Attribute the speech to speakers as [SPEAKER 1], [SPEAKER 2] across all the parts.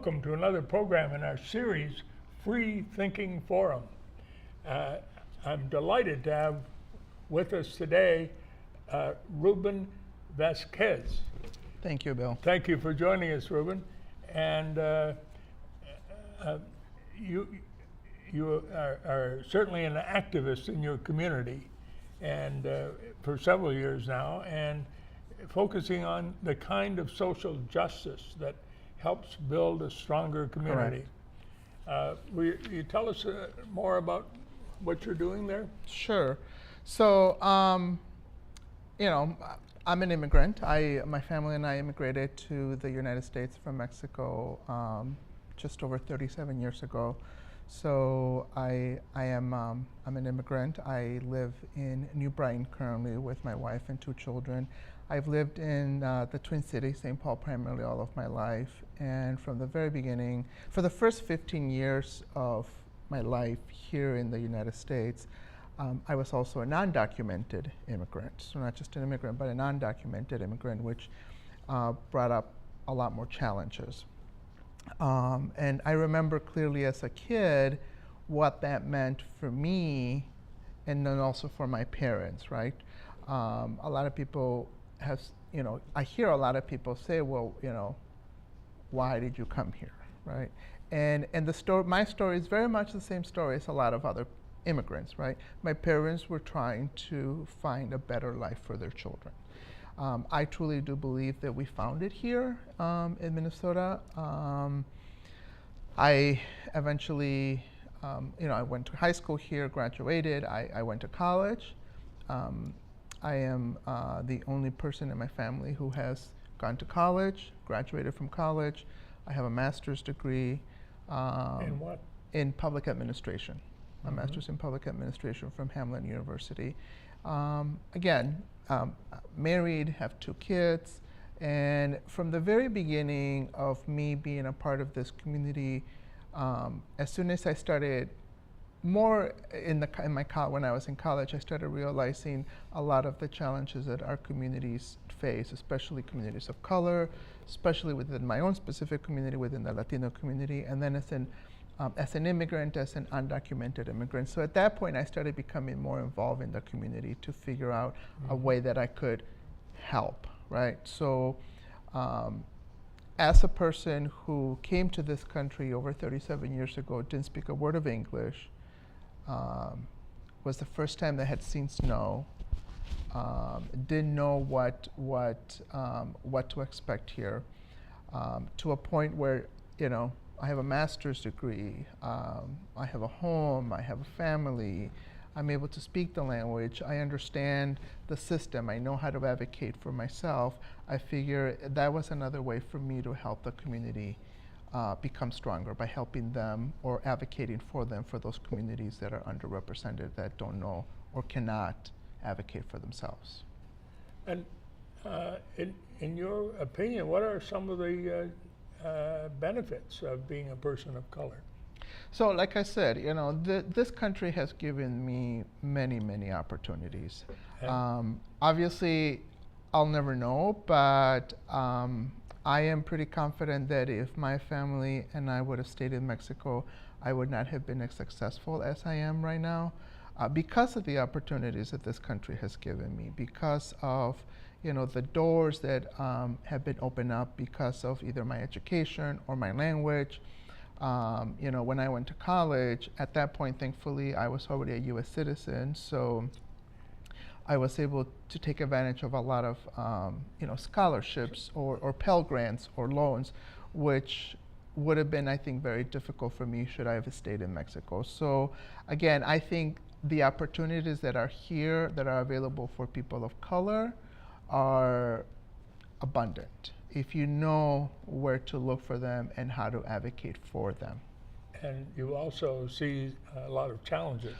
[SPEAKER 1] welcome to another program in our series, Freethinking Forum. I'm delighted to have with us today Ruben Vazquez.
[SPEAKER 2] Thank you, Bill.
[SPEAKER 1] Thank you for joining us, Ruben. And you are certainly an activist in your community, and for several years now, and focusing on the kind of social justice that helps build a stronger community. Will you tell us more about what you're doing there?
[SPEAKER 2] Sure. So, you know, I'm an immigrant. My family and I immigrated to the United States from Mexico just over 37 years ago. So I'm an immigrant. I live in New Brighton currently with my wife and 2 children. I've lived in the Twin Cities, St. Paul, primarily all of my life. And from the very beginning, for the first 15 years of my life here in the United States, I was also a non-documented immigrant. So not just an immigrant, but a non-documented immigrant, which brought up a lot more challenges. And I remember clearly as a kid what that meant for me and then also for my parents, right? A lot of people I hear a lot of people say, well, why did you come here, right? And my story is very much the same story as a lot of other immigrants, right? My parents were trying to find a better life for their children. I truly do believe that we found it here in Minnesota. I eventually, I went to high school here, graduated. I went to college. I am the only person in my family who has gone to college, graduated from college. I have a master's degree.
[SPEAKER 1] In what?
[SPEAKER 2] In public administration. A master's in public administration from Hamline University. Married, have 2 kids, and from the very beginning of me being a part of this community, as soon as I started more when I was in college, I started realizing a lot of the challenges that our communities face, especially communities of color, especially within my own specific community, within the Latino community, and then as an immigrant, as an undocumented immigrant. So at that point, I started becoming more involved in the community to figure out a way that I could help, right? So as a person who came to this country over 37 years ago, didn't speak a word of English, was the first time that I had seen snow, didn't know what to expect here, to a point where, I have a master's degree, I have a home, I have a family, I'm able to speak the language, I understand the system, I know how to advocate for myself. I figure that was another way for me to help the community become stronger by helping them or advocating for them for those communities that are underrepresented, that don't know or cannot advocate for themselves.
[SPEAKER 1] And in your opinion, what are some of the benefits of being a person of color?
[SPEAKER 2] So like I said, this country has given me many, many opportunities. Obviously, I'll never know, but I am pretty confident that if my family and I would have stayed in Mexico, I would not have been as successful as I am right now because of the opportunities that this country has given me, because of the doors that have been opened up because of either my education or my language. When I went to college, at that point, thankfully, I was already a U.S. citizen, so I was able to take advantage of a lot of scholarships or Pell Grants or loans, which would have been, I think, very difficult for me should I have stayed in Mexico. So again, I think the opportunities that are here that are available for people of color are abundant if you know where to look for them and how to advocate for them.
[SPEAKER 1] And you also see a lot of challenges.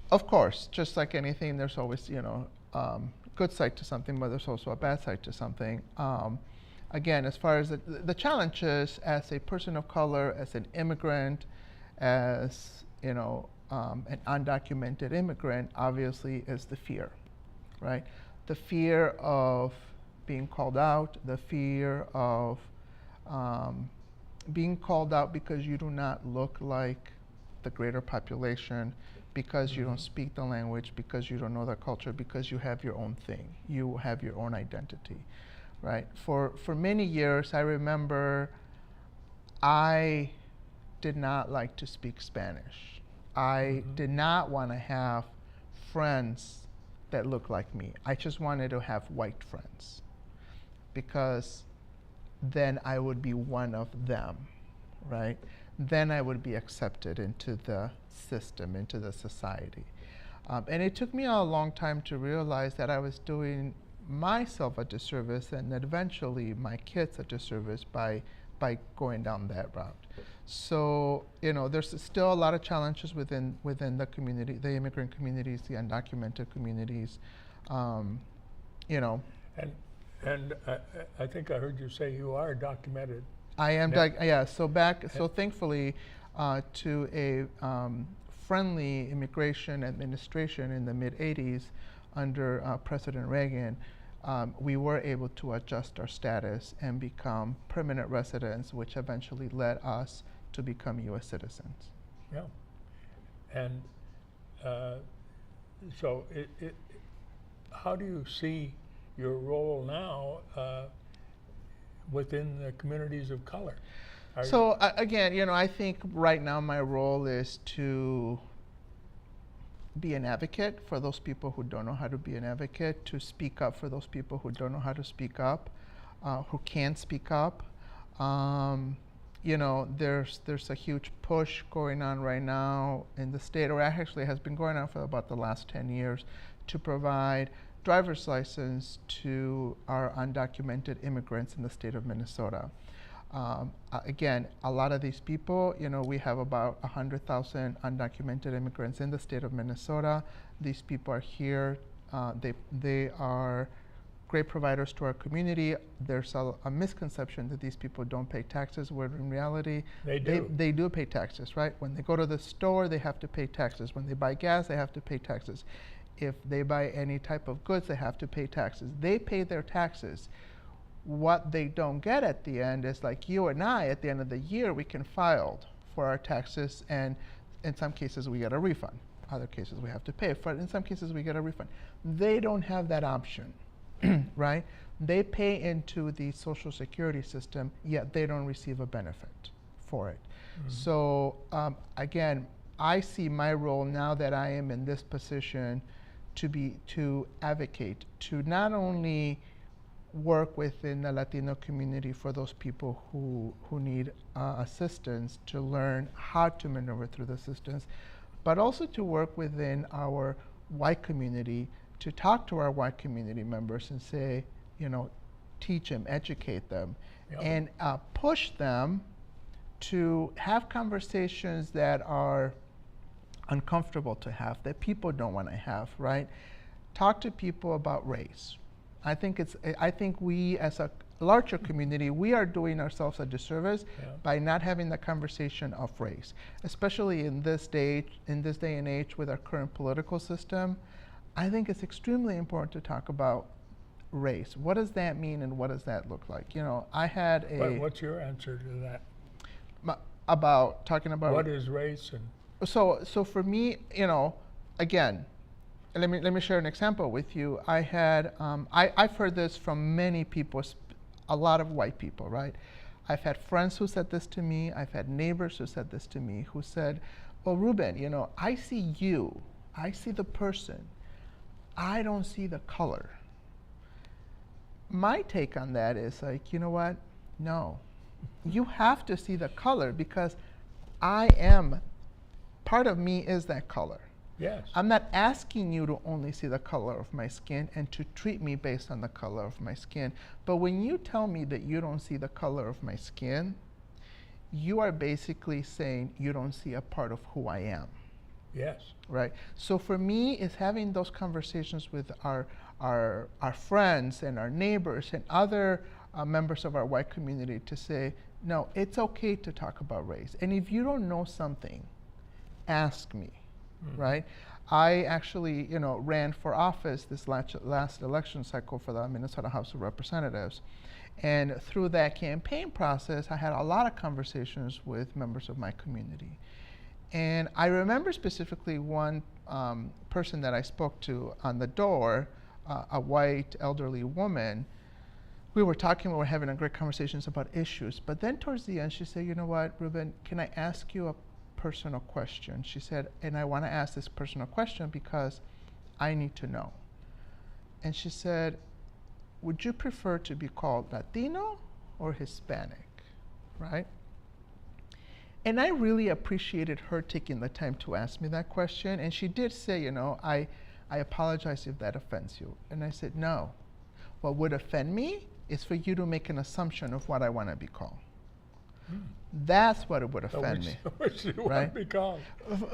[SPEAKER 2] Of course, just like anything, there's always good side to something, but there's also a bad side to something. Again, as far as the challenges as a person of color, as an immigrant, as an undocumented immigrant, obviously is the fear, right? The fear of being called out, the fear of being called out because you do not look like the greater population, because you don't speak the language, because you don't know the culture, because you have your own thing, you have your own identity, right? For many years, I remember I did not like to speak Spanish. I did not want to have friends that looked like me. I just wanted to have white friends, because then I would be one of them, right? Then I would be accepted into the system, into the society. And it took me a long time to realize that I was doing myself a disservice, and eventually my kids a disservice by going down that route. So, there's still a lot of challenges within the community, the immigrant communities, the undocumented communities,
[SPEAKER 1] And I think I heard you say you are documented.
[SPEAKER 2] I am,
[SPEAKER 1] Yeah.
[SPEAKER 2] so thankfully, to a friendly immigration administration in the mid-'80s under President Reagan, we were able to adjust our status and become permanent residents, which eventually led us to become U.S. citizens.
[SPEAKER 1] Yeah. And so how do you see your role now within the communities of color?
[SPEAKER 2] Again, I think right now my role is to be an advocate for those people who don't know how to be an advocate, to speak up for those people who don't know how to speak up, who can't speak up. There's a huge push going on right now in the state, or actually has been going on for about the last 10 years, to provide driver's license to our undocumented immigrants in the state of Minnesota. Again, a lot of these people, we have about 100,000 undocumented immigrants in the state of Minnesota. These people are here. They are great providers to our community. There's a misconception that these people don't pay taxes, where in reality, they do pay taxes, right? When they go to the store, they have to pay taxes. When they buy gas, they have to pay taxes. If they buy any type of goods, they have to pay taxes. They pay their taxes. What they don't get at the end is, like you and I, at the end of the year, we can file for our taxes, and in some cases we get a refund. Other cases we have to pay for it. In some cases we get a refund. They don't have that option, right? They pay into the Social Security system, yet they don't receive a benefit for it. So again, I see my role now that I am in this position to advocate, to not only work within the Latino community for those people who need assistance to learn how to maneuver through the systems, but also to work within our white community, to talk to our white community members and say, teach them, educate them, and push them to have conversations that are uncomfortable to have, that people don't want to have, right? Talk to people about race. I think we, as a larger community, we are doing ourselves a disservice by not having the conversation of race, especially in this day and age with our current political system. I think it's extremely important to talk about race. What does that mean, and what does that look like? I had a.
[SPEAKER 1] But what's your answer to that?
[SPEAKER 2] About talking about
[SPEAKER 1] what is race and.
[SPEAKER 2] So for me, again, let me share an example with you. I had I've heard this from many people, a lot of white people, right? I've had friends who said this to me. I've had neighbors who said this to me, who said, "Well, Ruben, I see you. I see the person. I don't see the color." My take on that is like, you know what? No, you have to see the color, because part of me is that color.
[SPEAKER 1] Yes.
[SPEAKER 2] I'm not asking you to only see the color of my skin and to treat me based on the color of my skin. But when you tell me that you don't see the color of my skin, you are basically saying you don't see a part of who I am.
[SPEAKER 1] Yes.
[SPEAKER 2] Right? So for me, it's having those conversations with our friends and our neighbors and other members of our white community to say, no, it's okay to talk about race. And if you don't know something, ask me. Right? I actually, ran for office this last election cycle for the Minnesota House of Representatives. And through that campaign process, I had a lot of conversations with members of my community. And I remember specifically one person that I spoke to on the door, a white elderly woman. We were talking, we were having a great conversations about issues. But then towards the end, she said, "You know what, Ruben, can I ask you a personal question?" She said, "And I want to ask this personal question because I need to know." And she said, "Would you prefer to be called Latino or Hispanic?" Right? And I really appreciated her taking the time to ask me that question. And she did say, I apologize if that offends you. And I said, no. What would offend me is for you to make an assumption of what I want to be called. That's what it would offend me.
[SPEAKER 1] Which you
[SPEAKER 2] right?
[SPEAKER 1] want to be called?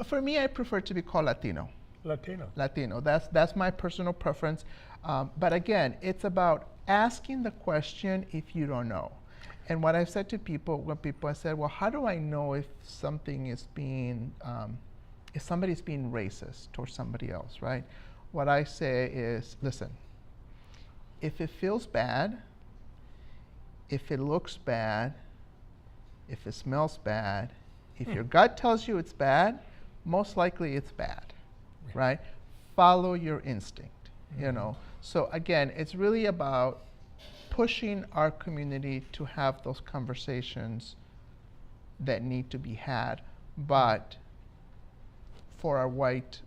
[SPEAKER 2] For me, I prefer to be called Latino.
[SPEAKER 1] Latino.
[SPEAKER 2] That's my personal preference. But again, it's about asking the question if you don't know. And what I've said to people, when people have said, well, how do I know if something is being, if somebody's being racist towards somebody else, right? What I say is, listen, if it feels bad, if it looks bad, if it smells bad, if your gut tells you it's bad, most likely it's bad, right? Follow your instinct, So again, it's really about pushing our community to have those conversations that need to be had, but for our white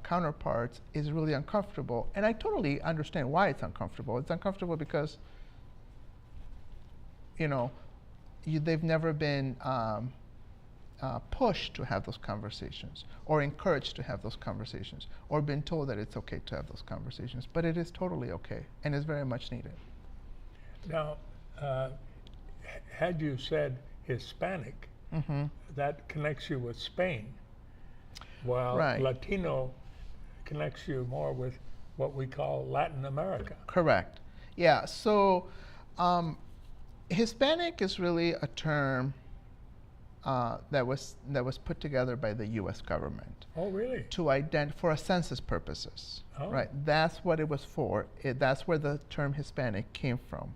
[SPEAKER 2] counterparts is really uncomfortable. And I totally understand why it's uncomfortable. It's uncomfortable because, they've never been pushed to have those conversations or encouraged to have those conversations or been told that it's okay to have those conversations. But it is totally okay and is very much needed.
[SPEAKER 1] Now, had you said Hispanic, that connects you with Spain, while
[SPEAKER 2] Right.
[SPEAKER 1] Latino connects you more with what we call Latin America.
[SPEAKER 2] Correct. Yeah. So Hispanic is really a term that was put together by the U.S. government.
[SPEAKER 1] Oh, really?
[SPEAKER 2] For a census purposes.
[SPEAKER 1] Oh.
[SPEAKER 2] Right. That's what it was for. That's where the term Hispanic came from.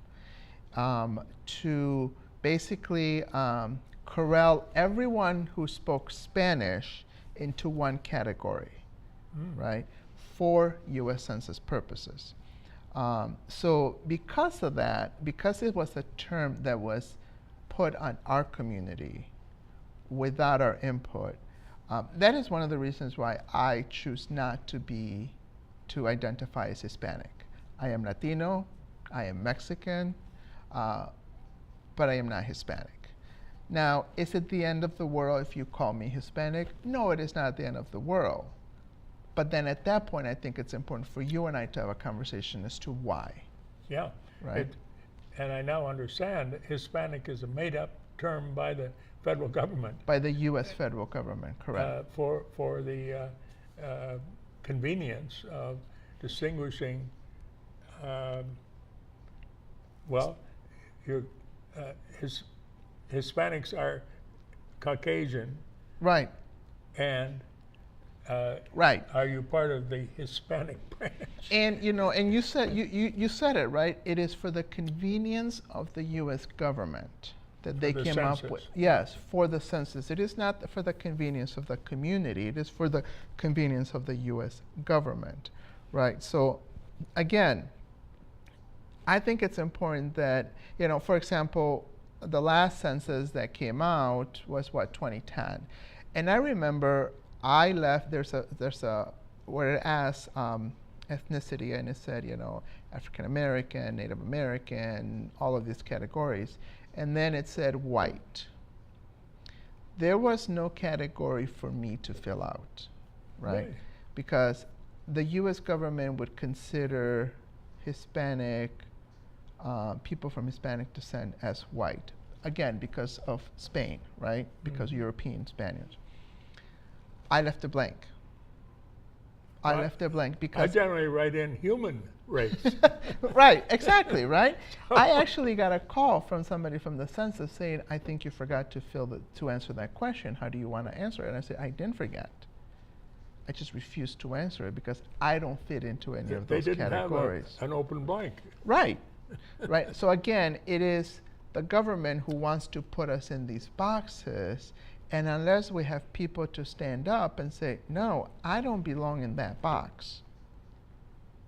[SPEAKER 2] To basically corral everyone who spoke Spanish into one category, right, for U.S. Census purposes. So because of that, because it was a term that was put on our community without our input, that is one of the reasons why I choose not to identify as Hispanic. I am Latino, I am Mexican, but I am not Hispanic. Now, is it the end of the world if you call me Hispanic? No, it is not the end of the world. But then at that point, I think it's important for you and I to have a conversation as to why.
[SPEAKER 1] Yeah.
[SPEAKER 2] Right.
[SPEAKER 1] And I now understand that Hispanic is a made-up term by the federal government.
[SPEAKER 2] By the U.S. federal government, correct.
[SPEAKER 1] For the convenience of distinguishing, Hispanics are Caucasian.
[SPEAKER 2] Right.
[SPEAKER 1] And
[SPEAKER 2] right.
[SPEAKER 1] Are you part of the Hispanic branch?
[SPEAKER 2] And and you said said it right. It is for the convenience of the U.S. government that they came up with. Yes, for the census. It is not for the convenience of the community. It is for the convenience of the U.S. government, right? So, again, I think it's important that for example, the last census that came out was 2010, and I remember I left. There's a where it asks ethnicity, and it said African American, Native American, all of these categories, and then it said white. There was no category for me to fill out, right?
[SPEAKER 1] Really?
[SPEAKER 2] Because the U.S. government would consider Hispanic people from Hispanic descent as white, again because of Spain, right? Because European Spaniards. I left it blank. I left it blank because
[SPEAKER 3] I generally write in human race.
[SPEAKER 2] Right, exactly, right? I actually got a call from somebody from the census saying, I think you forgot to answer that question. How do you want to answer it? And I said, I didn't forget. I just refuse to answer it because I don't fit into any of
[SPEAKER 1] They
[SPEAKER 2] those
[SPEAKER 1] didn't
[SPEAKER 2] categories.
[SPEAKER 1] have an open blank.
[SPEAKER 2] Right, right. So again, it is the government who wants to put us in these boxes, and unless we have people to stand up and say, no, I don't belong in that box,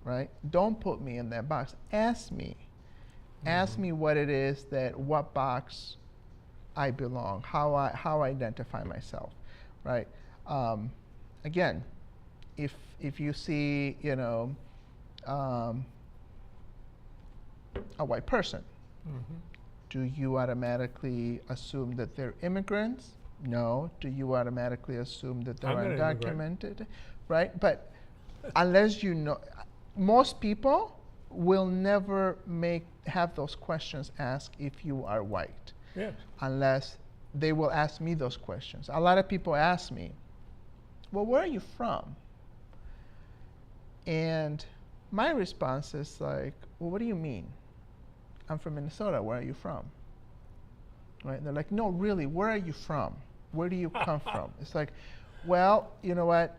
[SPEAKER 2] right? Don't put me in that box. Ask me. Ask me what it is what box I belong, how I identify myself, right? Again, if you see, a white person, do you automatically assume that they're immigrants? No. Do you automatically assume that they're
[SPEAKER 1] I'm an immigrant.
[SPEAKER 2] undocumented? Right? But unless you know, most people will never have those questions asked if you are white.
[SPEAKER 1] Yes.
[SPEAKER 2] Unless they will ask me those questions. A lot of people ask me, well, where are you from? And my response is like, well, what do you mean? I'm from Minnesota. Where are you from? Right? And they're like, no, really, where are you from? Where do you come from? It's like, well, you know what?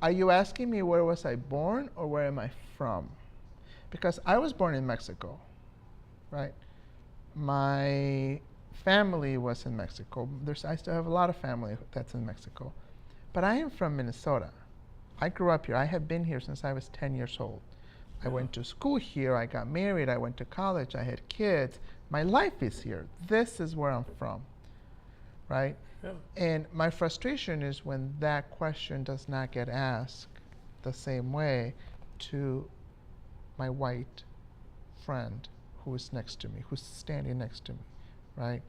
[SPEAKER 2] Are you asking me where was I born or where am I from? Because I was born in Mexico, right? My family was in Mexico. I still have a lot of family that's in Mexico. But I am from Minnesota. I grew up here. I have been here since I was 10 years old. I went to school here. I got married. I went to college. I had kids. My life is here. This is where I'm from, right?
[SPEAKER 1] Yeah.
[SPEAKER 2] And my frustration is when that question does not get asked the same way to my white friend who is next to me, who's standing next to me, right?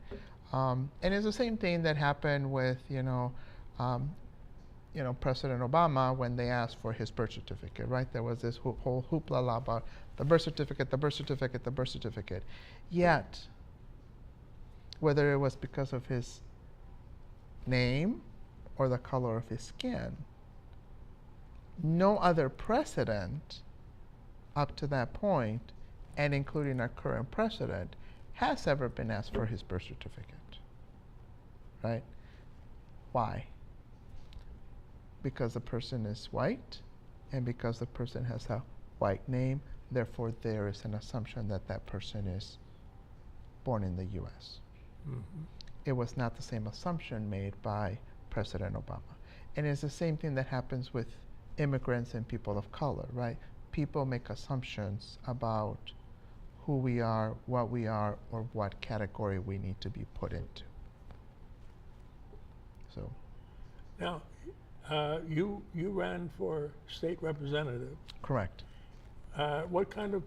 [SPEAKER 2] And it's the same thing that happened with, President Obama when they asked for his birth certificate, right? There was this whole hoopla about the birth certificate, the birth certificate, the birth certificate. Yet, whether it was because of his name or the color of his skin, no other president up to that point, and including our current president, has ever been asked for his birth certificate, right? Why? Because the person is white, and because the person has a white name, therefore there is an assumption that that person is born in the U.S. It was not the same assumption made by President Obama. And it's the same thing that happens with immigrants and people of color, right? People make assumptions about who we are, or what category we need to be put into. So.
[SPEAKER 1] Now, you ran for state representative.
[SPEAKER 2] Correct.
[SPEAKER 1] What kind of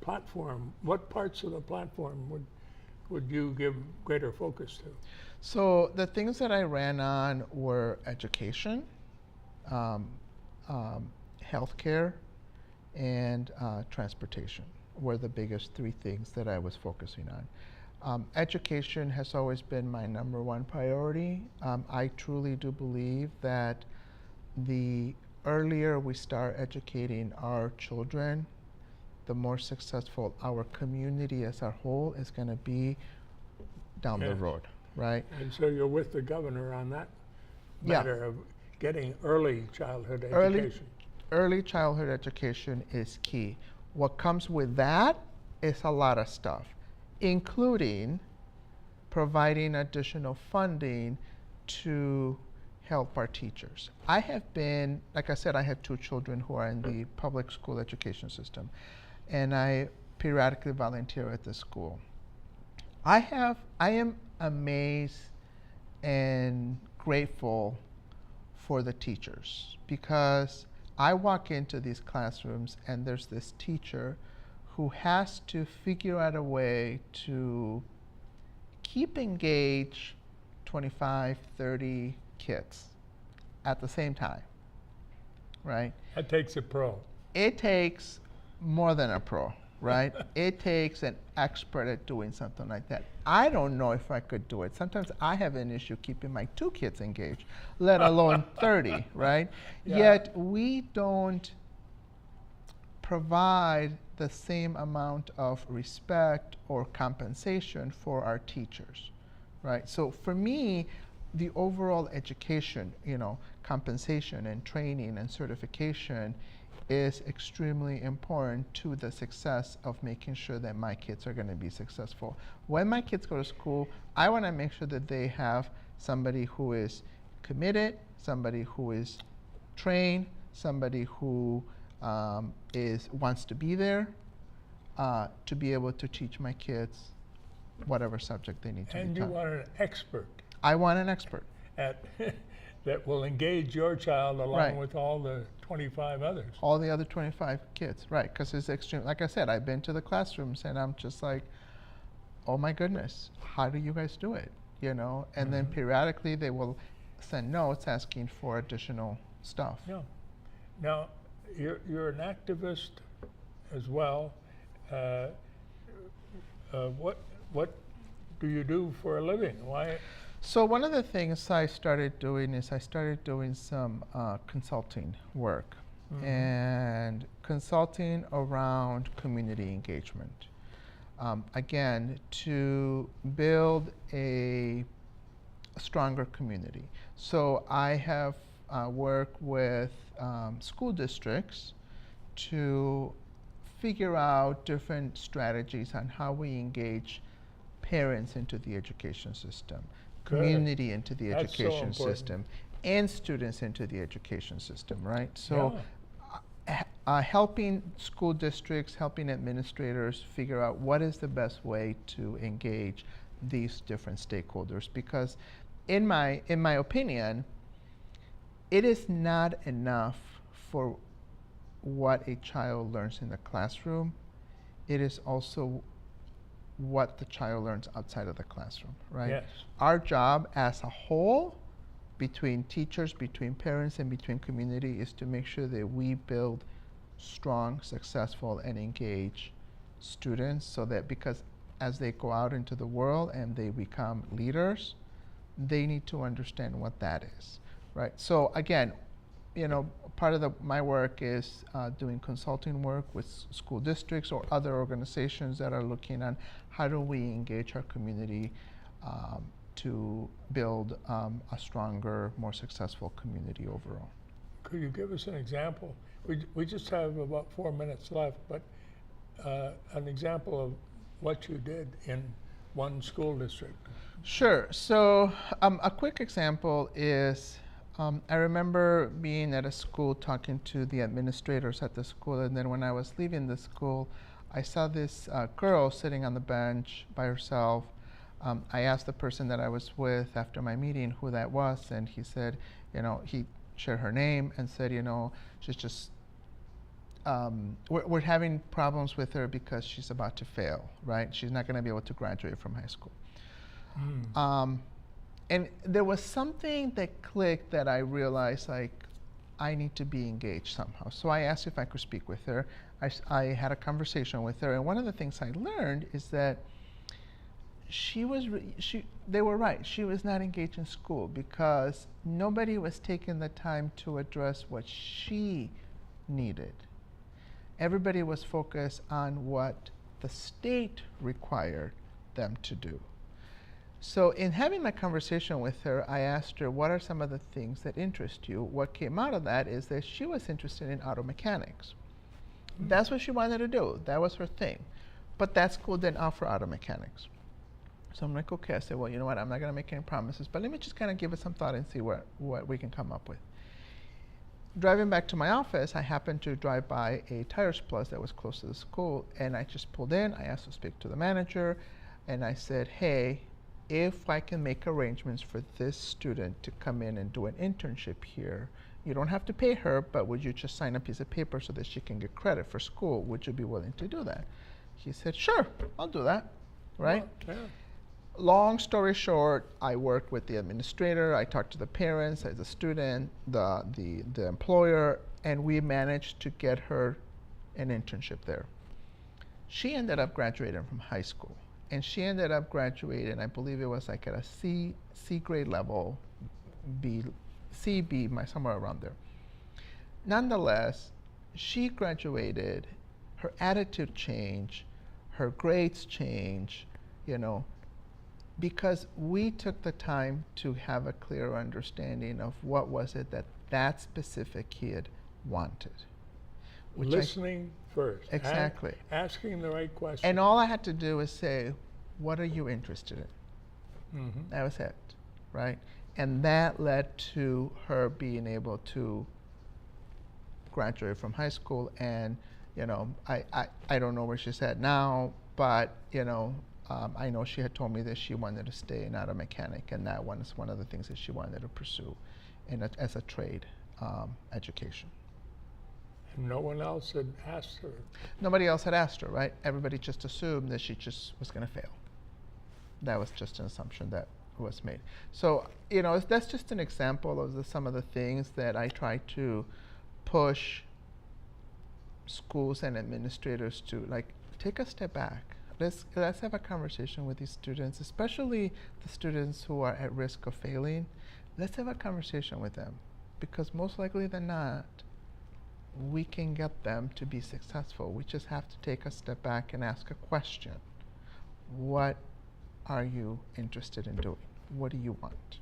[SPEAKER 1] platform, what parts of the platform would you give greater focus to?
[SPEAKER 2] So the things that I ran on were education, healthcare, and transportation were the biggest three things that I was focusing on. Education has always been my number one priority. I truly do believe that the earlier we start educating our children, the more successful our community as a whole is going to be down the road, right?
[SPEAKER 1] And so you're with the governor on that matter of getting early childhood education.
[SPEAKER 2] Early childhood education is key. What comes with that is a lot of stuff, including providing additional funding to help our teachers. I have been, like I said, I have two children who are in the public school education system, and I periodically volunteer at the school. I am amazed and grateful for the teachers, because I walk into these classrooms and there's this teacher who has to figure out a way to keep engaged 25, 30 kids at the same time, right?
[SPEAKER 1] That takes a pro.
[SPEAKER 2] It takes more than a pro, right? It takes an expert at doing something like that. I don't know if I could do it. Sometimes I have an issue keeping my 2 kids engaged, let alone 30, right?
[SPEAKER 1] Yeah.
[SPEAKER 2] Yet we don't provide the same amount of respect or compensation for our teachers, right? So for me, the overall education, compensation and training and certification is extremely important to the success of making sure that my kids are going to be successful. When my kids go to school, I want to make sure that they have somebody who is committed, somebody who is trained, somebody who wants to be there to be able to teach my kids whatever subject they need to
[SPEAKER 1] And
[SPEAKER 2] become.
[SPEAKER 1] you want an expert
[SPEAKER 2] I want an expert.
[SPEAKER 1] at that will engage your child along
[SPEAKER 2] Right.
[SPEAKER 1] with all the 25 others.
[SPEAKER 2] All the other 25 kids, right? Because it's extreme. Like I said, I've been to the classrooms and I'm just like, oh my goodness, how do you guys do it? And then periodically they will send notes asking for additional stuff.
[SPEAKER 1] Yeah. Now, you're an activist as well. What do you do for a living? Why?
[SPEAKER 2] So one of the things I started doing is I started doing some consulting work and consulting around community engagement. Again, to build a stronger community. So I have worked with school districts to figure out different strategies on how we engage parents into the education system,
[SPEAKER 1] Good.
[SPEAKER 2] community into the
[SPEAKER 1] That's so
[SPEAKER 2] education
[SPEAKER 1] important.
[SPEAKER 2] system, and students into the education system, right? So
[SPEAKER 1] Yeah.
[SPEAKER 2] helping school districts, helping administrators figure out what is the best way to engage these different stakeholders, because in my opinion, it is not enough for what a child learns in the classroom. It is also what the child learns outside of the classroom, right?
[SPEAKER 1] Yes.
[SPEAKER 2] Our job as a whole, between teachers, between parents, and between community, is to make sure that we build strong, successful, and engaged students, so that because as they go out into the world and they become leaders, they need to understand what that is, right? So again, part of my work is doing consulting work with school districts or other organizations that are looking at how do we engage our community to build a stronger, more successful community overall.
[SPEAKER 1] Could you give us an example? We just have about 4 minutes left, but an example of what you did in one school district.
[SPEAKER 2] Sure. So a quick example is I remember being at a school talking to the administrators at the school, and then when I was leaving the school, I saw this girl sitting on the bench by herself. I asked the person that I was with after my meeting who that was, and he said, he shared her name and said, she's just, we're having problems with her because she's about to fail, right? She's not going to be able to graduate from high school. And there was something that clicked that I realized, like, I need to be engaged somehow. So I asked if I could speak with her. I had a conversation with her, and one of the things I learned is that they were right. She was not engaged in school because nobody was taking the time to address what she needed. Everybody was focused on what the state required them to do. So in having my conversation with her, I asked her, what are some of the things that interest you? What came out of that is that she was interested in auto mechanics. That's what she wanted to do. That was her thing. But that school didn't offer auto mechanics. So I'm like, okay. I said, well, you know what? I'm not going to make any promises, but let me just kind of give it some thought and see what we can come up with. Driving back to my office, I happened to drive by a Tires Plus that was close to the school, and I just pulled in. I asked to speak to the manager, and I said, hey, if I can make arrangements for this student to come in and do an internship here, you don't have to pay her, but would you just sign a piece of paper so that she can get credit for school? Would you be willing to do that? He said, sure, I'll do that, right?
[SPEAKER 1] Yeah.
[SPEAKER 2] Long story short, I worked with the administrator, I talked to the parents, as a student, the employer, and we managed to get her an internship there. She ended up graduating from high school. And she ended up graduating, I believe it was like at a C grade level, C, B, somewhere around there. Nonetheless, she graduated, her attitude changed, her grades changed, because we took the time to have a clear understanding of what was it that that specific kid wanted. which I-
[SPEAKER 1] Listening first.
[SPEAKER 2] Exactly.
[SPEAKER 1] Asking the right question.
[SPEAKER 2] And all I had to do was say, what are you interested in?
[SPEAKER 1] Mhm.
[SPEAKER 2] That was it, right? And that led to her being able to graduate from high school. And, I don't know where she's at now, but, I know she had told me that she wanted to stay an auto mechanic, and that one is one of the things that she wanted to pursue as a trade education.
[SPEAKER 1] And no one else had asked her.
[SPEAKER 2] Nobody else had asked her, right? Everybody just assumed that she just was going to fail. That was just an assumption that was made. So, that's just an example of some of the things that I try to push schools and administrators to, like, take a step back. Let's have a conversation with these students, especially the students who are at risk of failing. Let's have a conversation with them, because most likely than not, we can get them to be successful. We just have to take a step back and ask a question. What are you interested in doing? What do you want?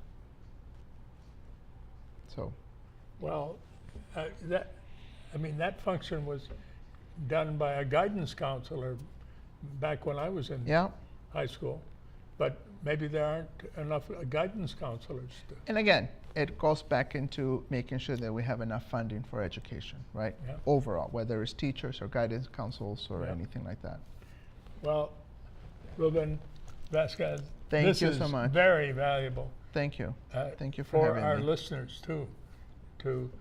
[SPEAKER 2] So,
[SPEAKER 1] Well, that function was done by a guidance counselor back when I was in
[SPEAKER 2] yeah.
[SPEAKER 1] high school. But maybe there aren't enough guidance counselors to.
[SPEAKER 2] And again, it goes back into making sure that we have enough funding for education, right?
[SPEAKER 1] Yeah.
[SPEAKER 2] Overall, whether it's teachers or guidance counselors or
[SPEAKER 1] Yeah.
[SPEAKER 2] anything like that.
[SPEAKER 1] Well, Ruben Vazquez,
[SPEAKER 2] Thank
[SPEAKER 1] this
[SPEAKER 2] you
[SPEAKER 1] is
[SPEAKER 2] so much.
[SPEAKER 1] very valuable.
[SPEAKER 2] Thank you. Thank you for
[SPEAKER 1] for
[SPEAKER 2] having
[SPEAKER 1] our
[SPEAKER 2] me.
[SPEAKER 1] listeners too, to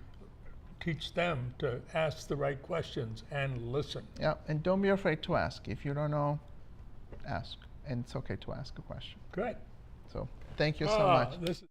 [SPEAKER 1] teach them to ask the right questions and listen.
[SPEAKER 2] Yeah, and don't be afraid to ask. If you don't know, ask. And it's okay to ask a question.
[SPEAKER 1] Good.
[SPEAKER 2] So, thank you so much.
[SPEAKER 1] This is